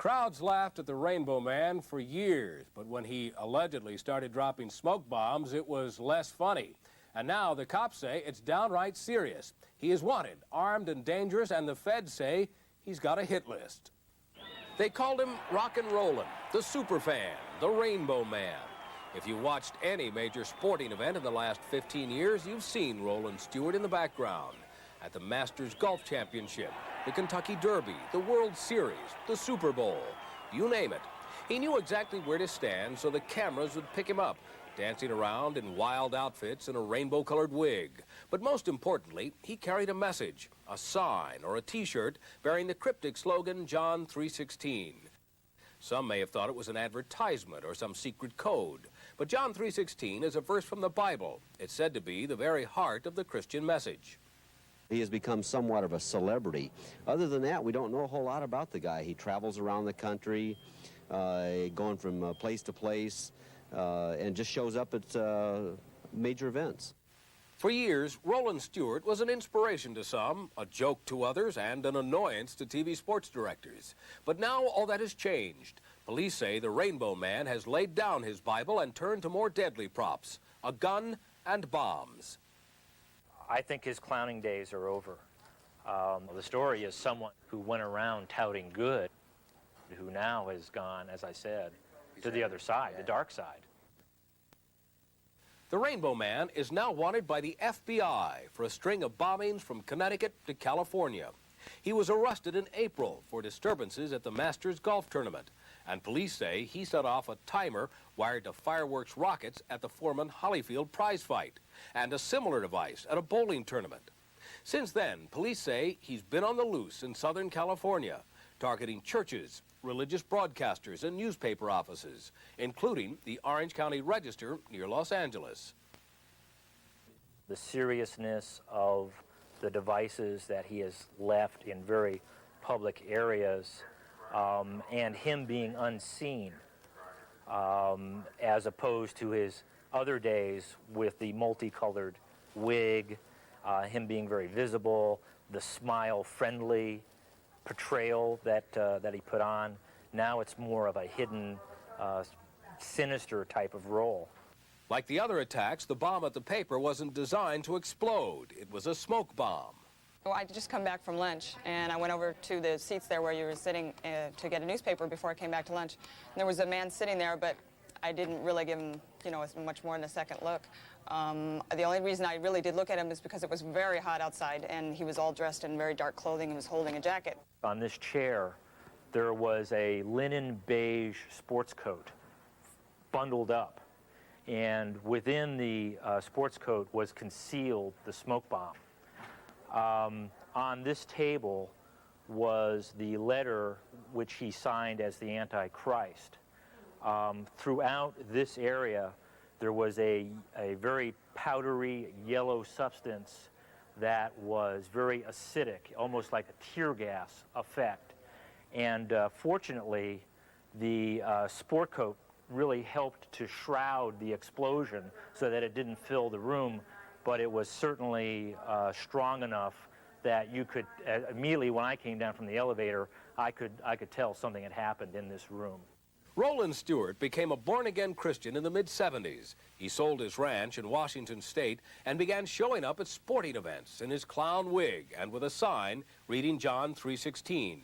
Crowds laughed at the Rainbow Man for years, but when he allegedly started dropping smoke bombs, it was less funny. And now the cops say it's downright serious. He is wanted, armed and dangerous, and the feds say he's got a hit list. They called him Rockin' Rollin', the superfan, the Rainbow Man. If you watched any major sporting event in the last 15 years, you've seen Rollen Stewart in the background. At the Masters Golf Championship, the Kentucky Derby, the World Series, the Super Bowl, you name it. He knew exactly where to stand so the cameras would pick him up, dancing around in wild outfits and a rainbow-colored wig. But most importantly, he carried a message, a sign or a T-shirt bearing the cryptic slogan, John 3:16. Some may have thought it was an advertisement or some secret code. But John 3:16 is a verse from the Bible. It's said to be the very heart of the Christian message. He has become somewhat of a celebrity. Other than that, we don't know a whole lot about the guy. He travels around the country, going from place to place, and just shows up at major events. For years, Rollen Stewart was an inspiration to some, a joke to others, and an annoyance to TV sports directors. But now all that has changed. Police say the Rainbow Man has laid down his Bible and turned to more deadly props, a gun and bombs. I think his clowning days are over. The story is someone who went around touting good, who now has gone, as I said, to the other side, the dark side. The Rainbow Man is now wanted by the FBI for a string of bombings from Connecticut to California. He was arrested in April for disturbances at the Masters Golf Tournament, and police say he set off a timer wired to fireworks rockets at the Foreman Holyfield prize fight, and a similar device at a bowling tournament. Since then, police say he's been on the loose in Southern California, targeting churches, religious broadcasters, and newspaper offices, including the Orange County Register near Los Angeles. The seriousness of the devices that he has left in very public areas, and him being unseen, as opposed to his other days with the multicolored wig, him being very visible, the smile-friendly portrayal that he put on. Now it's more of a hidden, sinister type of role. Like the other attacks, the bomb at the paper wasn't designed to explode. It was a smoke bomb. Well, I just come back from lunch, and I went over to the seats there where you were sitting to get a newspaper before I came back to lunch. And there was a man sitting there, but I didn't really give him, much more than a second look. The only reason I really did look at him is because it was very hot outside, and he was all dressed in very dark clothing and was holding a jacket. On this chair, there was a linen beige sports coat bundled up, and within the sports coat was concealed the smoke bomb. On this table was the letter which he signed as the Antichrist. Throughout this area, there was a very powdery yellow substance that was very acidic, almost like a tear gas effect. And fortunately, the sport coat really helped to shroud the explosion so that it didn't fill the room, but it was certainly strong enough that you could, immediately when I came down from the elevator, I could tell something had happened in this room. Rollen Stewart became a born-again Christian in the mid-'70s. He sold his ranch in Washington State and began showing up at sporting events in his clown wig and with a sign reading John 3:16.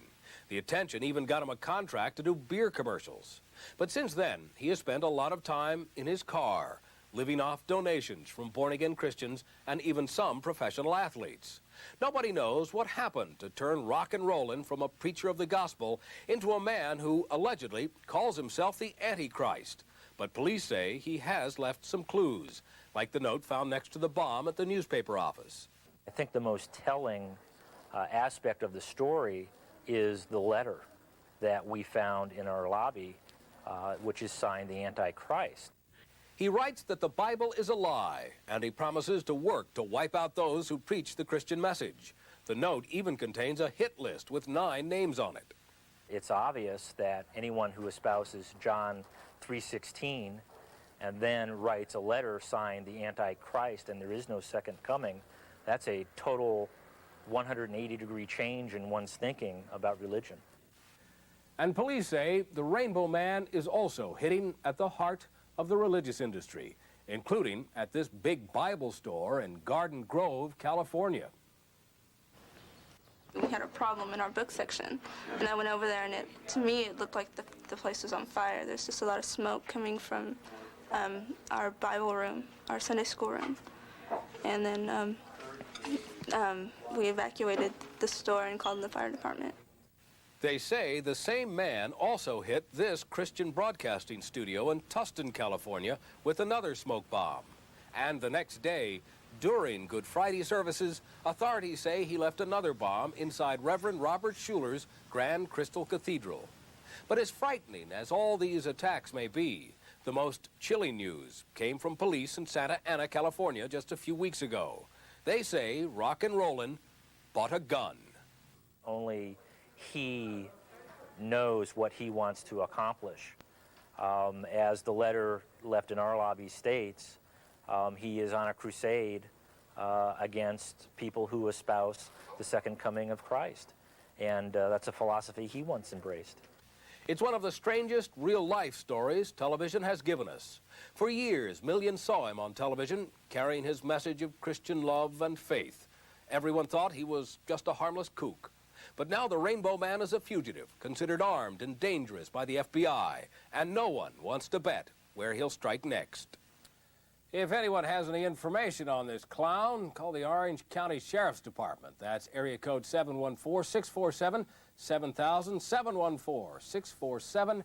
The attention even got him a contract to do beer commercials. But since then, he has spent a lot of time in his car, living off donations from born-again Christians and even some professional athletes. Nobody knows what happened to turn Rockin' Rollin' from a preacher of the gospel into a man who allegedly calls himself the Antichrist. But police say he has left some clues, like the note found next to the bomb at the newspaper office. I think the most telling aspect of the story is the letter that we found in our lobby, which is signed the Antichrist. He writes that the Bible is a lie, and he promises to work to wipe out those who preach the Christian message. The note even contains a hit list with 9 names on it. It's obvious that anyone who espouses John 3:16 and then writes a letter signed the Antichrist and there is no second coming, that's a total 180-degree change in one's thinking about religion. And police say the Rainbow Man is also hitting at the heart of the religious industry, including at this big Bible store in Garden Grove, California. We had a problem in our book section, and I went over there, and to me it looked like the place was on fire. There's just a lot of smoke coming from our Bible room, our Sunday school room. And then we evacuated the store and called the fire department. They say the same man also hit this Christian broadcasting studio in Tustin, California, with another smoke bomb. And the next day, during Good Friday services, authorities say he left another bomb inside Reverend Robert Schuller's Grand Crystal Cathedral. But as frightening as all these attacks may be, the most chilling news came from police in Santa Ana, California, just a few weeks ago. They say Rock and Rollin' bought a gun. Only he knows what he wants to accomplish. As the letter left in our lobby states, he is on a crusade against people who espouse the second coming of Christ. And that's a philosophy he once embraced. It's one of the strangest real-life stories television has given us. For years, millions saw him on television, carrying his message of Christian love and faith. Everyone thought he was just a harmless kook. But now the Rainbow Man is a fugitive, considered armed and dangerous by the FBI, and no one wants to bet where he'll strike next. If anyone has any information on this clown, call the Orange County Sheriff's Department. That's area code 714-647-7000, 714-647-7000.